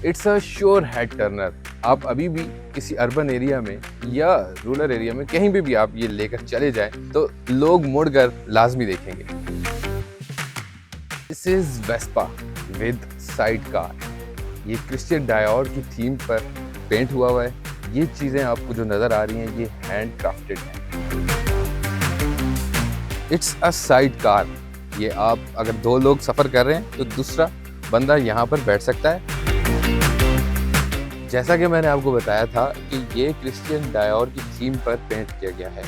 It's a sure head Turner. आप अभी भी किसी अर्बन एरिया में या रूरल एरिया में कहीं भी आप ये लेकर चले जाएं तो लोग मुड़कर लाजमी देखेंगे। This is Vespa with side car. ये क्रिश्चियन डायोर की थीम पर पेंट हुआ है। ये चीज़ें आपको जो नज़र आ रही हैं ये हैंड क्राफ्टेड हैं। It's a side car. ये आप अगर दो लोग सफ़र कर रहे हैं तो दूसरा बंदा यहाँ पर बैठ सकता है। जैसा कि मैंने आपको बताया था कि ये क्रिश्चियन डायोर की थीम पर पेंट किया गया है।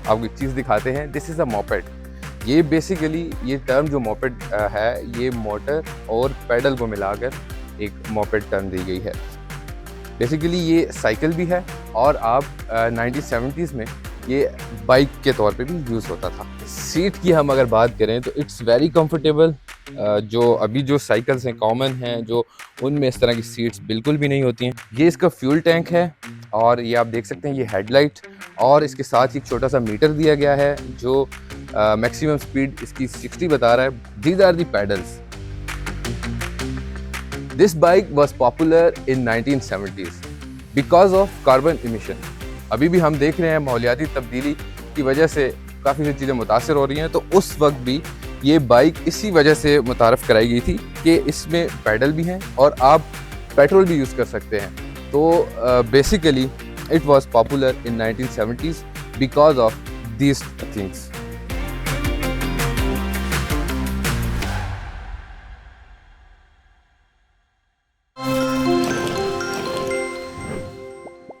आपको एक चीज़ दिखाते हैं। This is a moped. ये बेसिकली ये टर्म जो मोपेड है ये मोटर और पेडल को मिलाकर एक मोपेड टर्म दी गई है। बेसिकली ये साइकिल भी है और आप 1970s में ये बाइक के तौर पे भी यूज़ होता था। सीट की हम अगर बात करें तो इट्स वेरी कंफर्टेबल। जो अभी जो साइकिल्स हैं कॉमन हैं जो उनमें इस तरह की सीट्स बिल्कुल भी नहीं होती हैं। ये इसका फ्यूल टैंक है और ये आप देख सकते हैं ये हेडलाइट और इसके साथ ही एक छोटा सा मीटर दिया गया है जो मैक्सिमम स्पीड इसकी 60 बता रहा है। These are the pedals. This bike was popular in 1970s because of carbon emission. अभी भी हम देख रहे हैं माहौलियाती तब्दीली की वजह से काफ़ी सारी चीज़ें मुतासर हो रही हैं, तो उस वक्त भी ये बाइक इसी वजह से मुतारफ़ कराई गई थी कि इसमें पैडल भी हैं और आप पेट्रोल भी यूज़ कर सकते हैं। तो basically it was popular in 1970s because of these things.